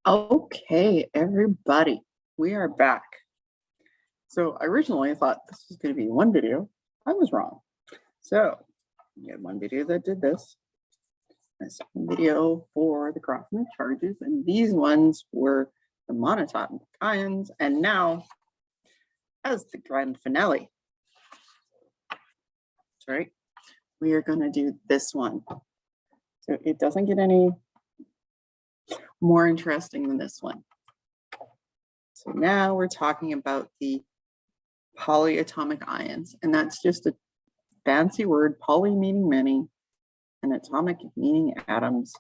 Okay, everybody, we are back. So originally I thought this was going to be one video. I was wrong. So we had one video that did this, a second video for the crossing charges, and these ones were the monatomic ions. And now, as the grand finale, that's right, we are going to do this one. So it doesn't get any more interesting than this one. So now we're talking about the polyatomic ions, and that's just a fancy word, poly meaning many, and atomic meaning atoms.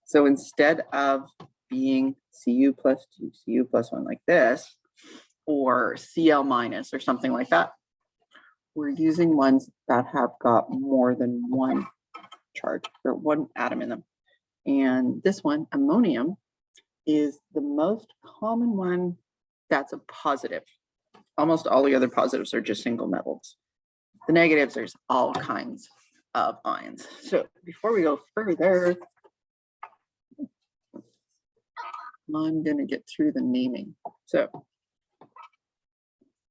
So instead of being Cu plus 2, Cu plus 1 like this, or Cl minus or something like that, we're using ones that have got more than one charge or one atom in them. And this one, ammonium, is the most common one that's a positive. Almost all the other positives are just single metals. The negatives, there's all kinds of ions. So before we go further, I'm going to get through the naming. So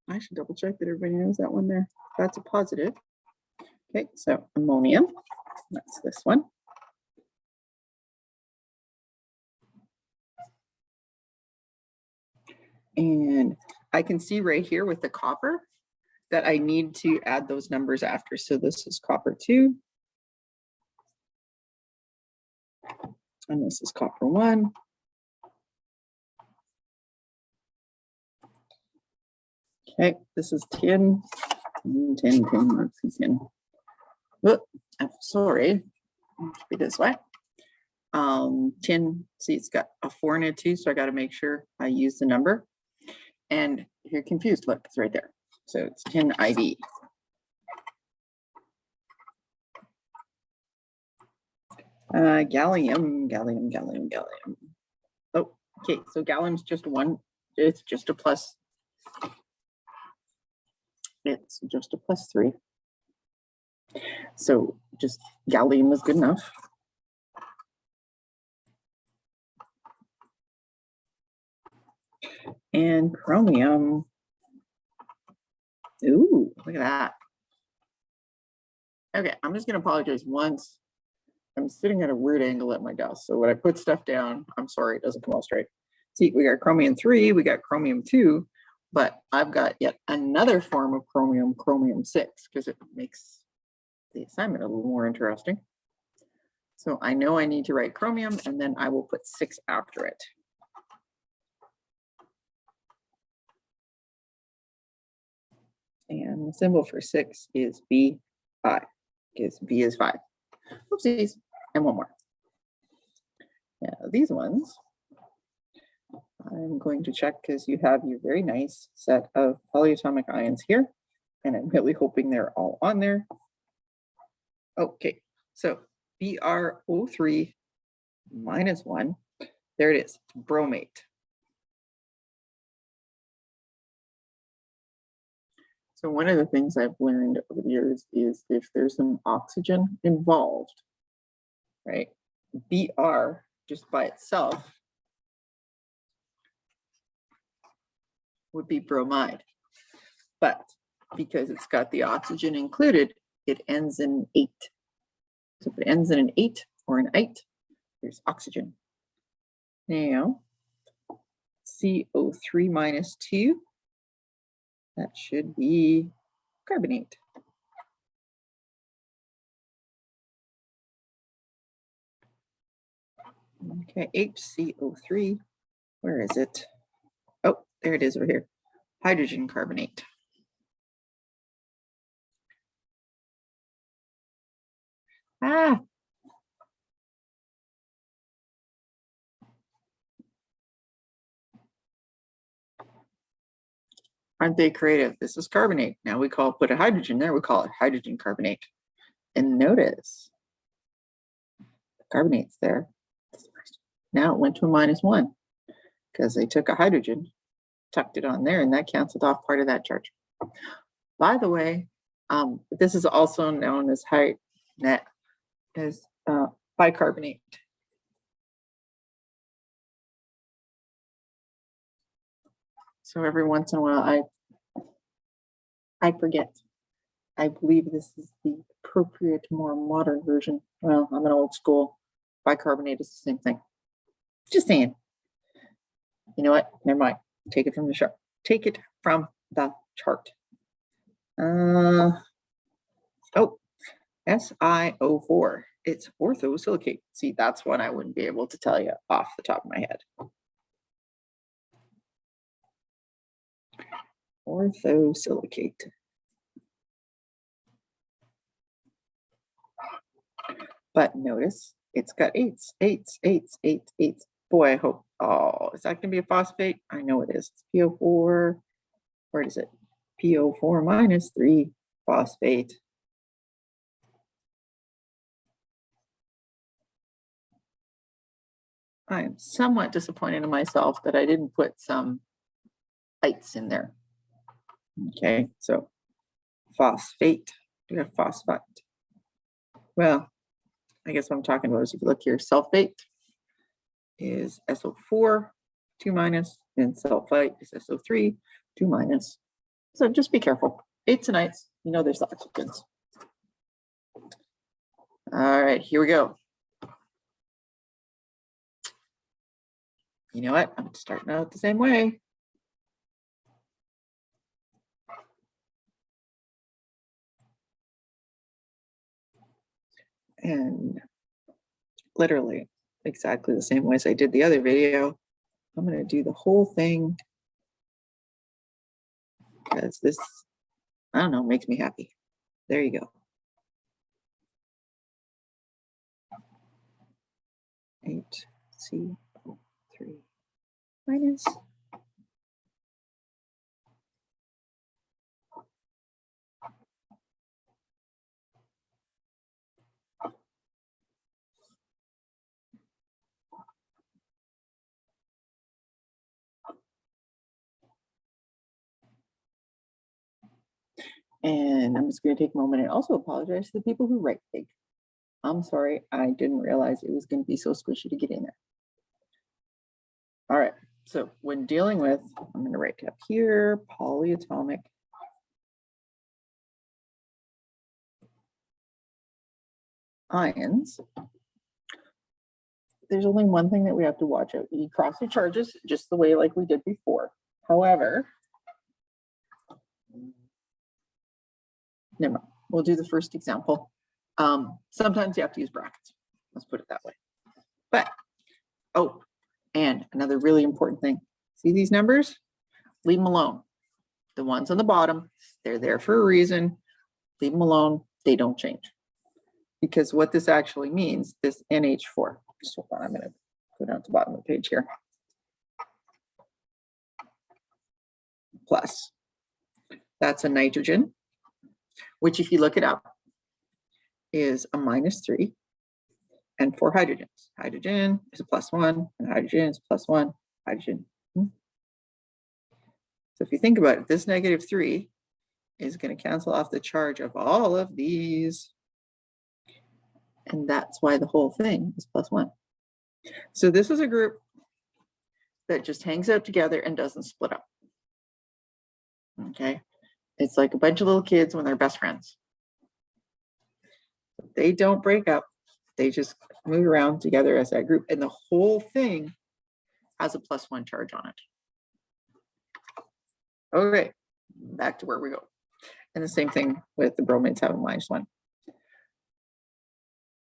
I should double check that everybody knows that one there. That's a positive. Okay, so ammonium, that's this one. And I can see right here with the copper that I need to add those numbers after. So this is copper 2. And this is copper 1. Okay, this is tin. Tin, let's see, tin. Oh, I'm sorry, it should be this way. Tin, see, it's got a 4 in it too, so I got to make sure I use the number. And if you're confused, look, it's right there. So it's tin IV. Gallium. Oh, okay, so gallium's just one, it's just a plus. It's just a plus 3. So just gallium is good enough. And chromium. Ooh, look at that. Okay, I'm just going to apologize once. I'm sitting at a weird angle at my desk. So when I put stuff down, I'm sorry, it doesn't come out straight. See, we got chromium 3, we got chromium 2, but I've got yet another form of chromium, chromium 6, because it makes the assignment a little more interesting. So I know I need to write chromium, and then I will put 6 after it. And the symbol for 6 is B5, because B is 5. Oopsies, and one more. Now these ones, I'm going to check because you have your very nice set of polyatomic ions here, and I'm really hoping they're all on there. Okay, so BrO3 minus 1, there it is, bromate. So one of the things I've learned over the years is if there's some oxygen involved, right, Br just by itself would be bromide. But because it's got the oxygen included, it ends in 8. So if it ends in an 8 or an 8, there's oxygen. Now, CO3 minus 2, that should be carbonate. Okay, HCO3, where is it? Oh, there it is over here, hydrogen carbonate. Ah. Aren't they creative? This is carbonate. Now we put a hydrogen there, we call it hydrogen carbonate. And notice, the carbonate's there. Now it went to a -1 because they took a hydrogen, tucked it on there, and that canceled off part of that charge. By the way, this is also known as bicarbonate. So every once in a while, I forget. I believe this is the appropriate, more modern version. Well, I'm an old school. Bicarbonate is the same thing. Just saying. You know what? Never mind. Take it from the chart. Take it from the chart. Oh, SiO4. It's orthosilicate. See, that's one I wouldn't be able to tell you off the top of my head. Orthosilicate. But notice it's got eights. Boy, I hope, oh, is that gonna be a phosphate? I know it is. It's PO4, where is it? PO4 minus 3 phosphate. I am somewhat disappointed in myself that I didn't put some ites in there. Okay, so phosphate, we have phosphate. Well, I guess what I'm talking about is if you look here, sulfate is SO4, 2 minus, and sulfite is SO3, 2 minus. So just be careful. Eights and ites, you know there's oxygens. All right, here we go. You know what? I'm starting out the same way. And literally exactly the same way as I did the other video. I'm going to do the whole thing because this, I don't know, makes me happy. There you go. 8CO3 minus. And I'm just going to take a moment and also apologize to the people who write big. I'm sorry, I didn't realize it was going to be so squishy to get in there. All right, so when dealing with, I'm going to write up here, polyatomic ions. There's only one thing that we have to watch out. You cross your charges just the way like we did before. However, never mind. We'll do the first example. Sometimes you have to use brackets. Let's put it that way. But, oh, and another really important thing. See these numbers? Leave them alone. The ones on the bottom, they're there for a reason. Leave them alone. They don't change. Because what this actually means, this NH4, just hold on, I'm going to go down to the bottom of the page here. Plus, that's a nitrogen, which if you look it up, is a -3, and 4 hydrogens. Hydrogen is a +1, and hydrogen is +1, hydrogen. So if you think about it, this -3 is going to cancel off the charge of all of these. And that's why the whole thing is +1. So this is a group that just hangs out together and doesn't split up. Okay, it's like a bunch of little kids when they're best friends. They don't break up, they just move around together as that group, and the whole thing has a +1 charge on it. Okay, back to where we go. And the same thing with the bromides having -1.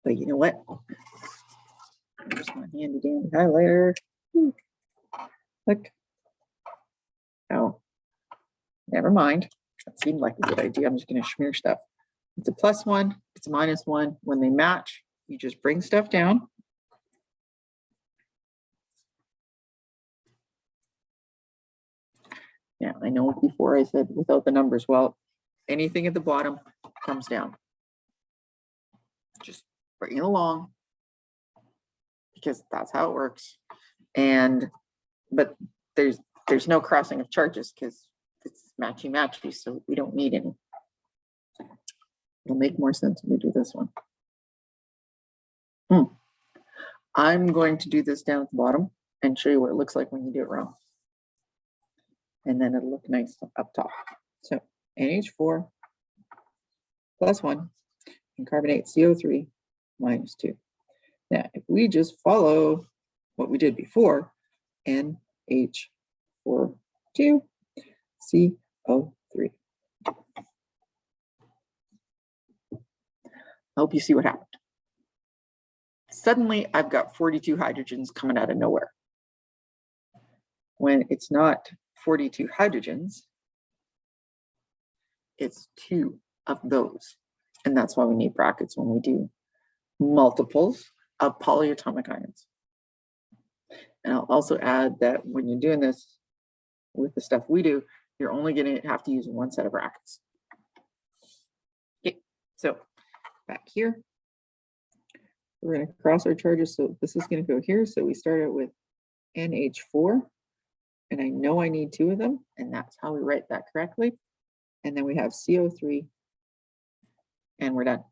But you know what? Here's my handy dandy highlighter. Look. Oh, never mind. That seemed like a good idea. I'm just going to smear stuff. It's a +1, it's a -1. When they match, you just bring stuff down. Yeah, I know before I said without the numbers. Well, anything at the bottom comes down. Just bring it along because that's how it works. And but there's no crossing of charges because it's matchy, so we don't need any. It'll make more sense when we do this one. I'm going to do this down at the bottom and show you what it looks like when you do it wrong. and then it'll look nice up top. So NH4 plus 1 and carbonate CO3 minus 2. Now, if we just follow what we did before, NH4 2 CO3. I hope you see what happened. Suddenly, I've got 42 hydrogens coming out of nowhere. When it's not 42 hydrogens, it's 2 of those. And that's why we need brackets when we do multiples of polyatomic ions. And I'll also add that when you're doing this with the stuff we do, you're only going to have to use one set of brackets. Okay, so back here, we're going to cross our charges. So this is going to go here. So we start out with NH4, and I know I need 2 of them, and that's how we write that correctly. And then we have CO3, and we're done.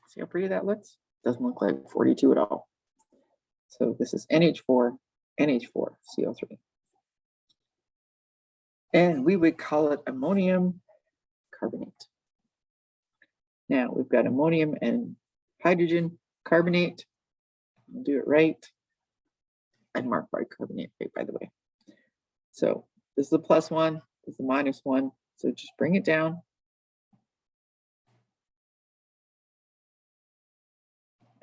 See how pretty that looks? Doesn't look like 42 at all. So this is NH4, NH4, CO3. And we would call it ammonium carbonate. Now we've got ammonium and hydrogen carbonate. I'll do it right. I'd mark bicarbonate, by the way. So this is the plus 1, this is the minus 1. So just bring it down.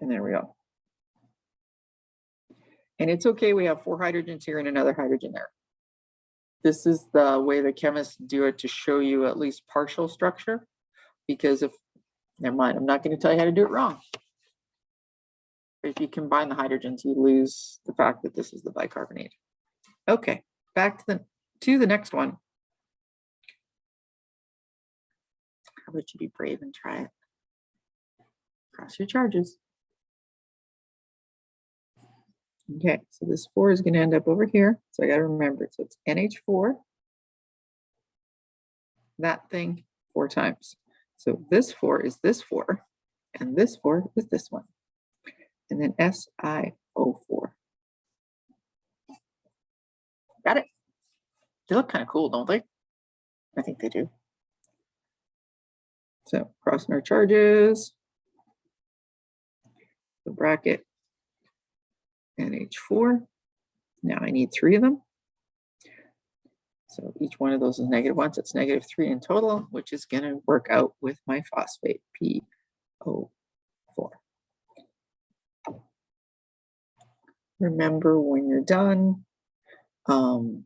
And there we go. And it's okay, we have 4 hydrogens here and another hydrogen there. This is the way the chemists do it to show you at least partial structure, because if, never mind, I'm not going to tell you how to do it wrong. If you combine the hydrogens, you lose the fact that this is the bicarbonate. Okay, back to the next one. How about you be brave and try it? Cross your charges. Okay, so this 4 is going to end up over here. So I got to remember it. So it's NH4, that thing 4 times. So this 4 is this 4, and this 4 is this one. And then SiO4. Got it? They look kind of cool, don't they? I think they do. So crossing our charges, the bracket, NH4. Now I need 3 of them. So each one of those is -1, so it's -3 in total, which is going to work out with my phosphate, PO4. Remember when you're done, those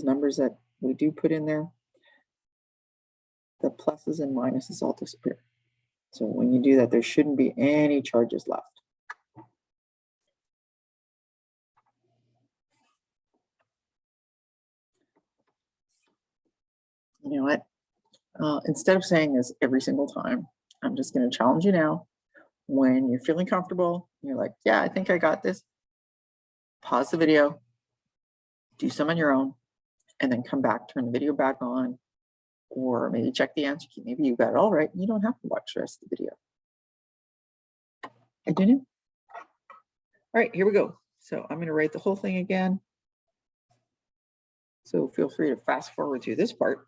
numbers that we do put in there, the pluses and minuses all disappear. So when you do that, there shouldn't be any charges left. You know what? Instead of saying this every single time, I'm just going to challenge you now. When you're feeling comfortable, you're like, yeah, I think I got this. Pause the video, do some on your own, and then come back, turn the video back on, or maybe check the answer key. Maybe you got it all right. You don't have to watch the rest of the video. I didn't. All right, here we go. So I'm going to write the whole thing again. So feel free to fast forward to this part.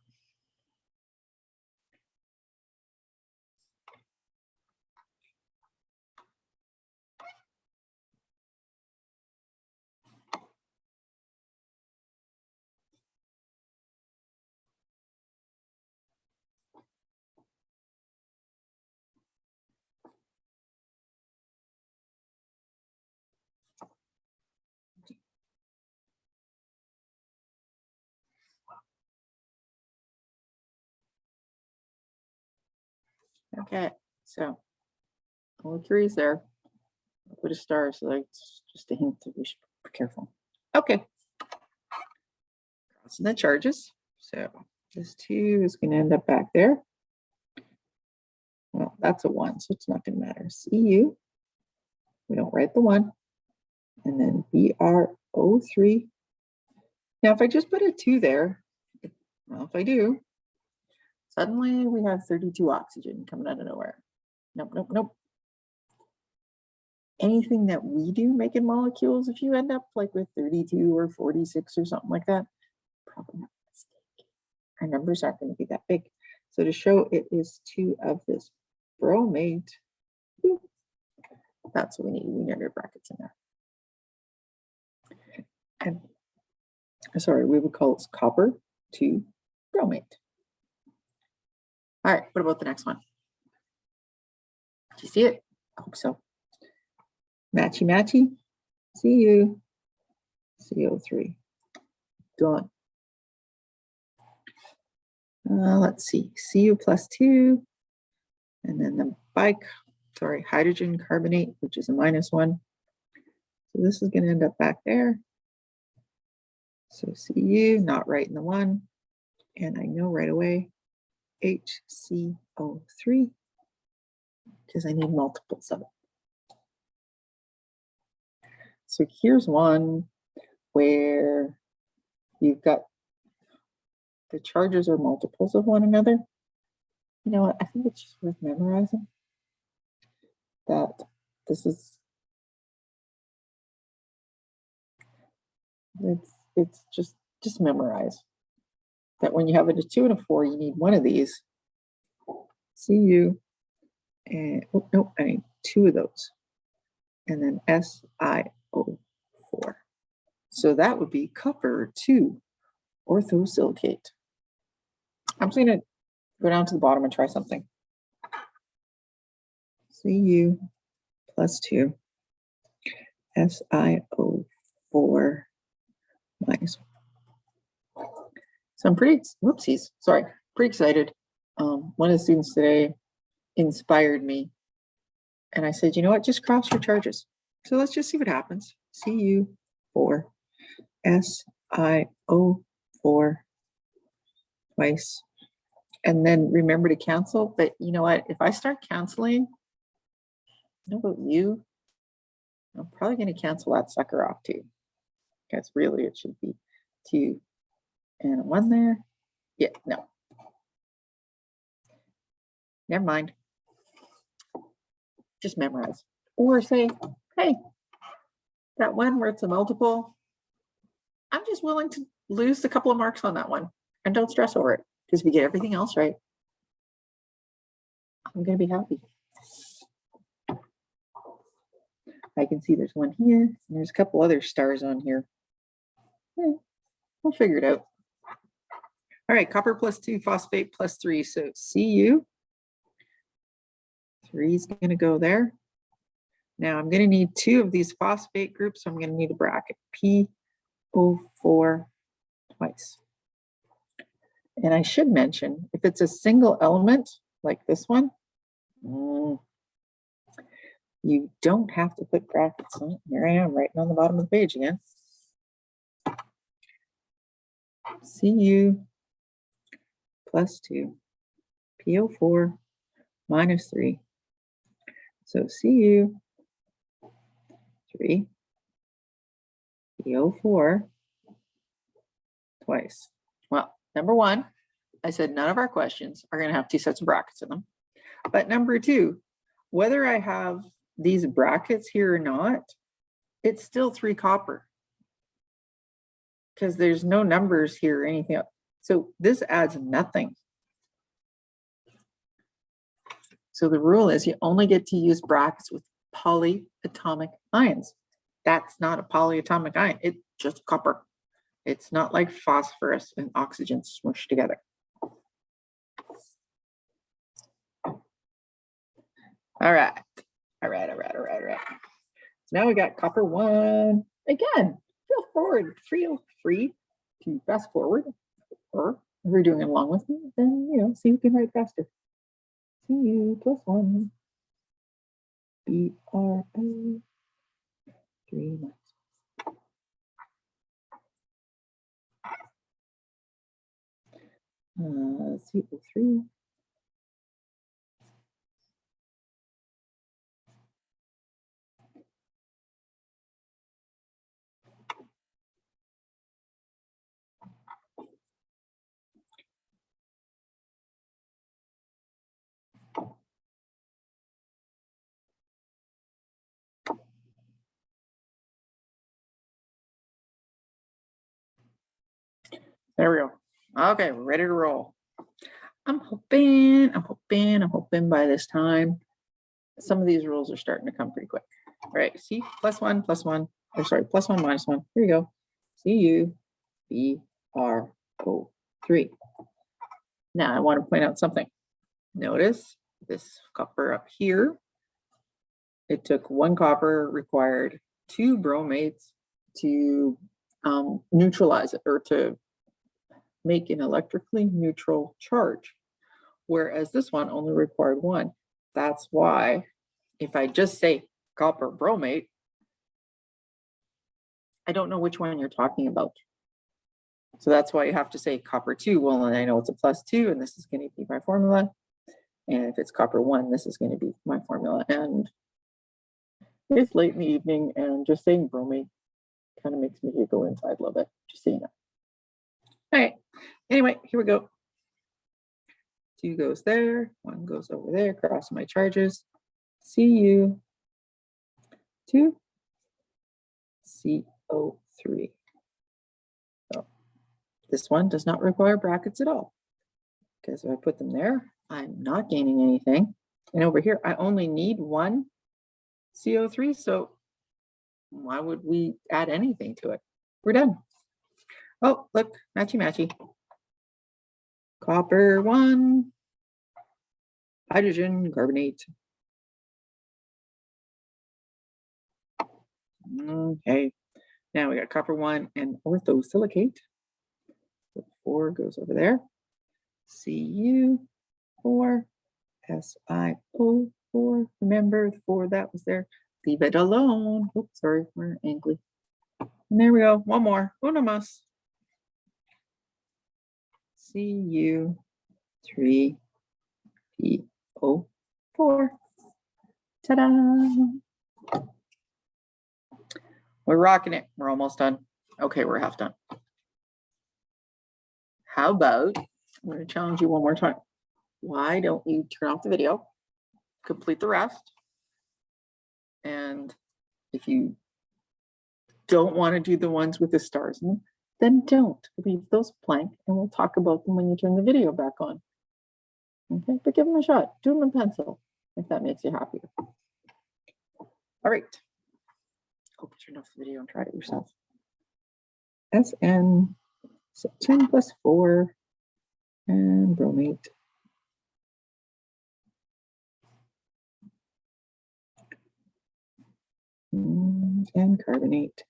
Okay, so all the trees there. I'll put a star, so that's just a hint that we should be careful. Okay. Crossing the charges. So this 2 is going to end up back there. Well, that's a 1, so it's not going to matter. Cu, we don't write the 1. And then BrO3. Now, if I just put a 2 there, well, if I do, suddenly we have 32 oxygen coming out of nowhere. Nope, nope, nope. anything that we do making molecules, if you end up like with 32 or 46 or something like that, probably not a mistake. Our numbers aren't going to be that big. So to show it is 2 of this bromate, that's what we need. We need our brackets in there. And sorry, we would call this copper 2 bromate. All right, what about the next one? Do you see it? I hope so. Matchy matchy. See you. CO3. Done. Let's see. Cu plus 2. And then the hydrogen carbonate, which is a -1. So this is going to end up back there. So Cu, not right in the 1. And I know right away HCO3, because I need multiples of it. So here's one where you've got the charges are multiples of one another. You know what? I think it's just worth memorizing that this is, it's just memorize that when you have a 2 and a 4, you need one of these. Cu, and oh no, I need 2 of those, and then SiO4. So that would be copper 2 orthosilicate. I'm just going to go down to the bottom and try something. Cu plus 2 SiO4 minus 1. So I'm pretty excited. One of the students today inspired me, and I said, you know what, just cross your charges. So let's just see what happens. Cu4 SiO4 twice, and then remember to cancel. But you know what, if I start canceling, I don't know about you, I'm probably going to cancel that sucker off too, because really it should be 2 and 1 there. Yeah, no, never mind. Just memorize, or say, hey, that one where it's a multiple, I'm just willing to lose a couple of marks on that one, and don't stress over it, because if we get everything else right, I'm going to be happy. I can see there's one here, and there's a couple other stars on here. Yeah, we'll figure it out. All right, copper plus 2, phosphate plus 3. So Cu, 3 is going to go there. Now I'm going to need 2 of these phosphate groups, so I'm going to need a bracket. PO4 twice. And I should mention, if it's a single element like this one, you don't have to put brackets on it. Here I am writing on the bottom of the page again. Cu plus 2, PO4 minus 3. So Cu 3, PO4 twice. Well, number 1, I said none of our questions are going to have 2 sets of brackets in them. But number 2, whether I have these brackets here or not, it's still 3 copper, because there's no numbers here or anything else. So this adds nothing. So the rule is you only get to use brackets with polyatomic ions. That's not a polyatomic ion, it's just copper. It's not like phosphorus and oxygen smushed together. All right. So now we got copper 1. Again, feel free to fast forward, or if you're doing it along with me, then see who can write faster. Cu plus 1 BRO 3 minus. CO3. There we go. Okay, we're ready to roll. I'm hoping by this time, some of these rules are starting to come pretty quick. All right, see, +1, +1, or sorry, +1, -1. Here you go. CuBRO3. Now I want to point out something. Notice this copper up here. It took 1 copper, required 2 bromates to neutralize it, or to make an electrically neutral charge, whereas this one only required 1. That's why if I just say copper bromate, I don't know which one you're talking about. So that's why you have to say copper 2. Well, and I know it's a +2, and this is going to be my formula. And if it's copper 1, this is going to be my formula. And it's late in the evening, and just saying bromate kind of makes me go inside a little bit, just so you know. All right, anyway, here we go. 2 goes there, 1 goes over there, cross my charges. Cu 2, CO3. So this one does not require brackets at all, because if I put them there, I'm not gaining anything. And over here, I only need 1 CO3, so why would we add anything to it? We're done. Oh, look, matchy. Copper 1, hydrogen carbonate. Okay, now we got copper 1 and orthosilicate. So 4 goes over there. Cu4, SiO4. Remember the 4 that was there. Leave it alone. Oops, sorry, we're angry. And there we go. One more. Uno más. Cu3PO4. Ta-da! We're rocking it. We're almost done. Okay, we're half done. How about, I'm going to challenge you one more time. Why don't you turn off the video, complete the rest, and if you don't want to do the ones with the stars in them, then don't. Leave those blank, and we'll talk about them when you turn the video back on. Okay, but give them a shot. Do them in pencil, if that makes you happier. All right. Hope you turn off the video and try it yourself. SN, so 10 + 4, and bromate. And carbonate.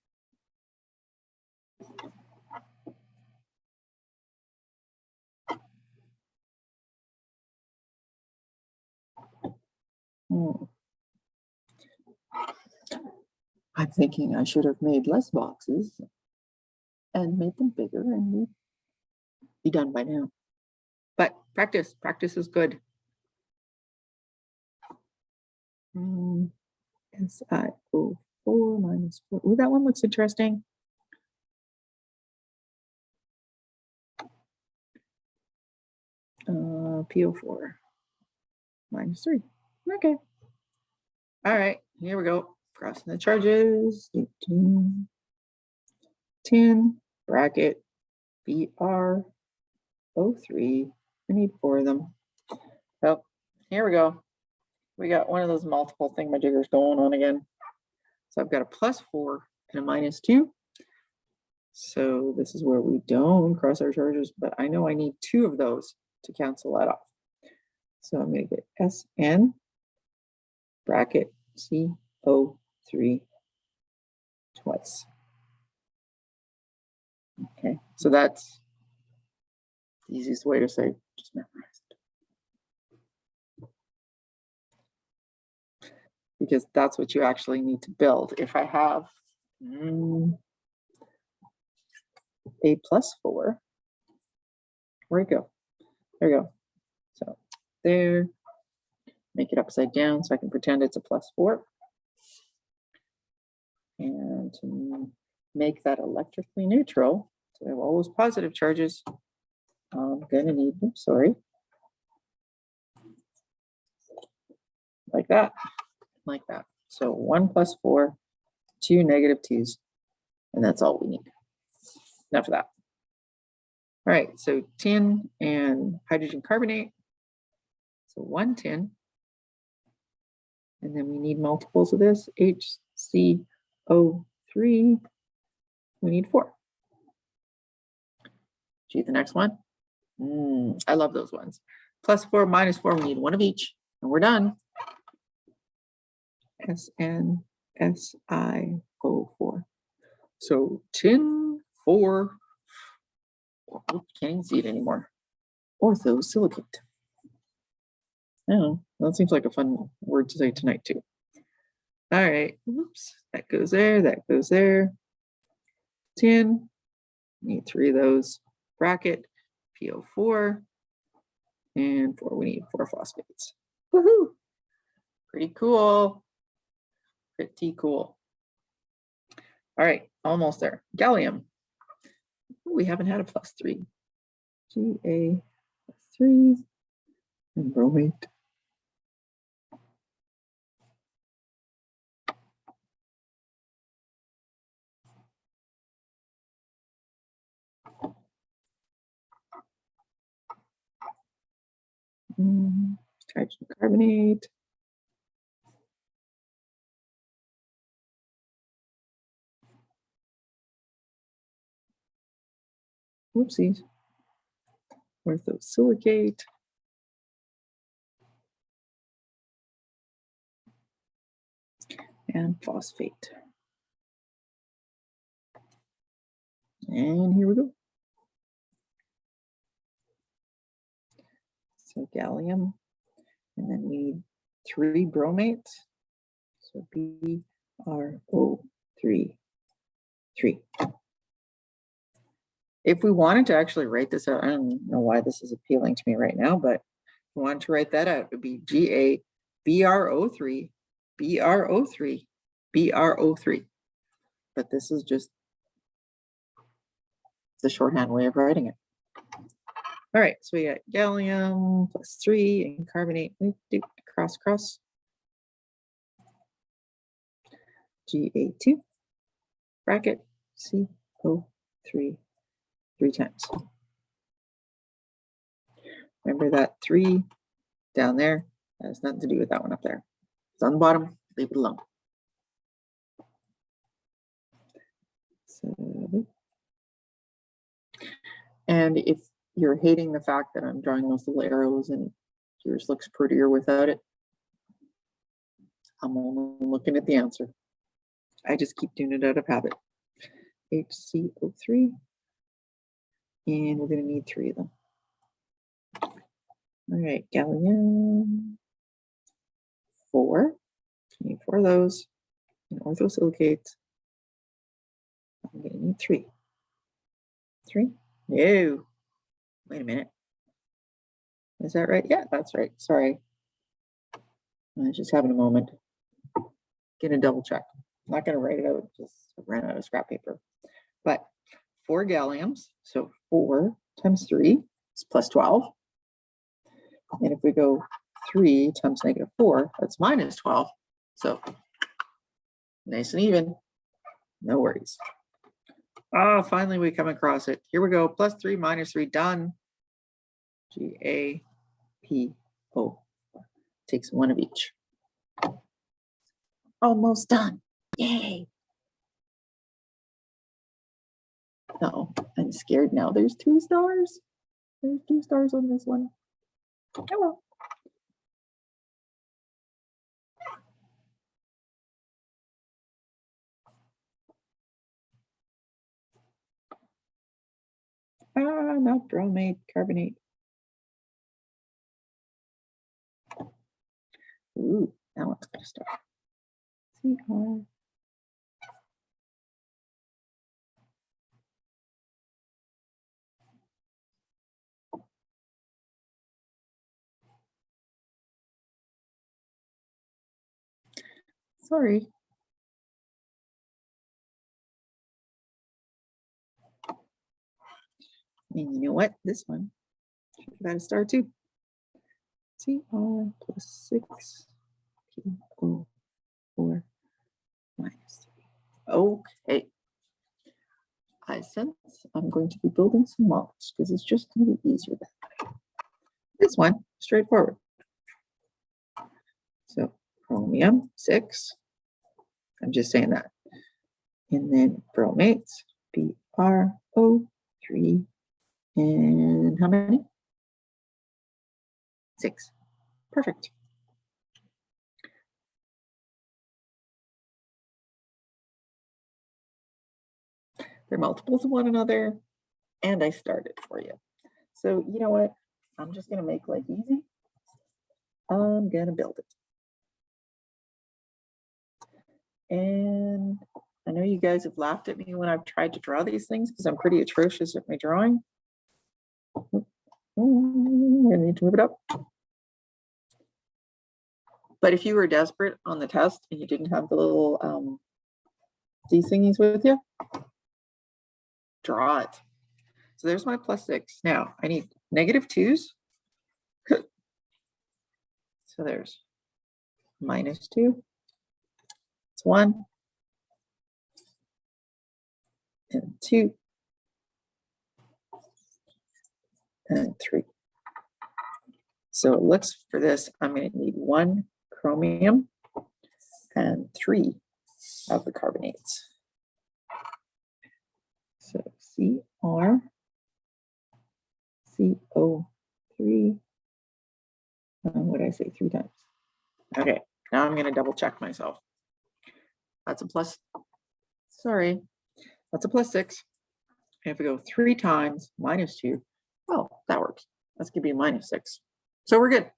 I'm thinking I should have made less boxes and made them bigger, and we'd be done by now. But practice is good. SiO4 -4. Ooh, that one looks interesting. PO4 -3. Okay. All right, here we go. Crossing the charges. 18, 10, bracket, BR03. I need 4 of them. So here we go. We got one of those multiple thingamajiggers going on again. So I've got a +4 and a -2. So this is where we don't cross our charges, but I know I need 2 of those to cancel that off. So I'm going to get SN bracket CO3 twice. Okay, so that's the easiest way to say just memorize it. Because that's what you actually need to build. If I have a +4, where'd it go? There we go. So there, make it upside down so I can pretend it's a +4. And to make that electrically neutral, so I have all those positive charges, I'm gonna need, oops, sorry, like that. So 1 + 4, 2 -2s, and that's all we need. Enough of that. All right, so tin and hydrogen carbonate. So 1 tin. And then we need multiples of this, HCO3. We need 4. Gee, the next one. I love those ones. +4, -4, we need 1 of each, and we're done. SNSiO4. So tin 4. Oh, can't even see it anymore. Orthosilicate. Oh, that seems like a fun word to say tonight too. All right, oops, that goes there, that goes there. Tin, need 3 of those. Bracket, PO4, and 4, we need 4 phosphates. Woohoo! Pretty cool. Pretty cool. All right, almost there. Gallium. We haven't had a +3. Ga+3 and bromate. Hydrogen carbonate. Whoopsies. Orthosilicate. And phosphate. And here we go. So gallium, and then we need 3 bromates. So BrO3, 3. If we wanted to actually write this out, I don't know why this is appealing to me right now, but if we wanted to write that out, it would be GaBrO3, BrO3, BrO3. But this is just the shorthand way of writing it. All right, so we got gallium +3 and carbonate. We do cross. Ga2 bracket CO3 3 times. Remember that 3 down there? That has nothing to do with that one up there. It's on the bottom, leave it alone. So, and if you're hating the fact that I'm drawing those little arrows and yours looks prettier without it, I'm only looking at the answer. I just keep doing it out of habit. HCO3, and we're going to need 3 of them. All right, gallium 4. We need 4 of those. And orthosilicate, I'm going to need 3. 3? No. Wait a minute. Is that right? Yeah, that's right. Sorry. I was just having a moment. Gonna double check. I'm not gonna write it out, just ran out of scrap paper. But 4 galliums, so 4 times 3 is +12. And if we go 3 times -4, that's -12. So nice and even. No worries. Ah, finally we come across it. Here we go. +3 -3, done. GaPO. Takes 1 of each. Almost done. Yay. Oh, I'm scared now. There's 2 stars. There's 2 stars on this one. Hello. Ah, not bromate, carbonate. Ooh, that one's got a star. CR. Sorry. And you know what? This one got a star too. CR +6 PO4 -3. Okay. I sense I'm going to be building some models because it's just going to be easier that way. This one, straightforward. So chromium 6. I'm just saying that. And then bromates, BrO3. And how many? 6. Perfect. They're multiples of one another, and I started for you. So you know what? I'm just going to make life easy. I'm going to build it. And I know you guys have laughed at me when I've tried to draw these things because I'm pretty atrocious at my drawing. I need to move it up. But if you were desperate on the test and you didn't have the little these thingies with you, draw it. So there's my +6. Now I need -2's. So there's -2. It's 1 and 2 and 3. So it looks for this, I'm going to need 1 chromium and 3 of the carbonates. So Cr, CO3. What did I say? 3 times. Okay, now I'm going to double check myself. That's a plus. Sorry, that's a +6. And if we go 3 times -2, oh, that works. Let's give you -6. So we're good.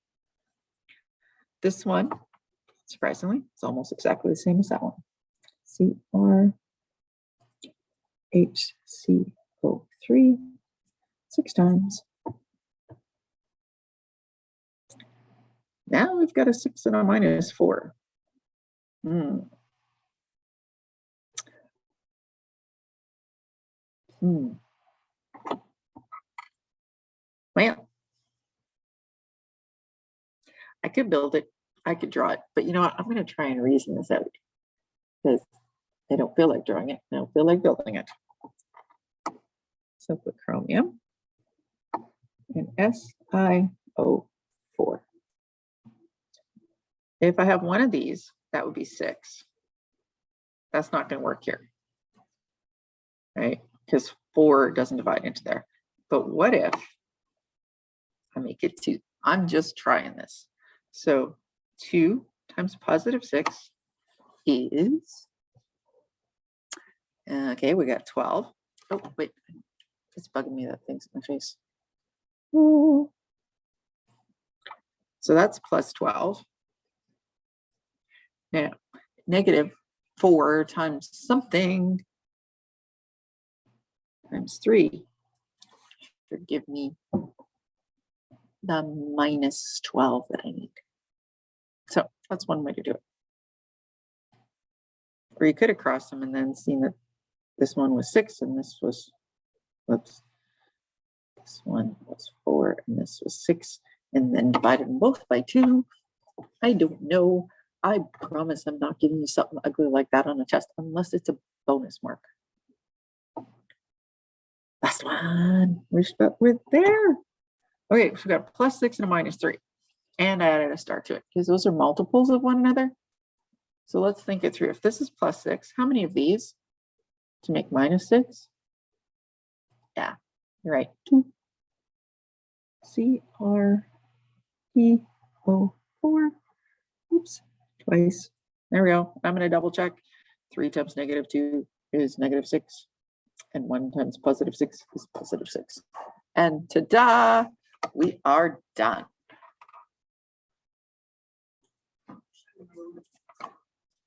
This one, surprisingly, it's almost exactly the same as that one. CrHCO3 6 times. Now we've got a 6 and a -4. Well, I could build it, I could draw it, but you know what? I'm going to try and reason this out because I don't feel like drawing it. I don't feel like building it. So put chromium and SiO4. If I have one of these, that would be 6. That's not going to work here, right? Because 4 doesn't divide into there. But what if I make it 2? I'm just trying this. So 2 times +6 is, okay, we got 12. Oh, wait, it's bugging me, that thing's in my face. Ooh. So that's +12. Now, -4 times something times 3 should give me the -12 that I need. So that's one way to do it. Or you could have crossed them and then seen that this one was 6 and this was, whoops, this one was 4 and this was 6, and then divided them both by 2. I don't know. I promise I'm not giving you something ugly like that on a test unless it's a bonus mark. Last one. We're there. Okay, so we got +6 and a -3. And I added a star to it because those are multiples of one another. So let's think it through. If this is +6, how many of these to make -6? Yeah, you're right. 2. CrPO4. Oops, twice. There we go. I'm going to double check. 3 times -2 is -6. And 1 times +6 is +6. And ta-da, we are done.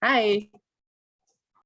Hi.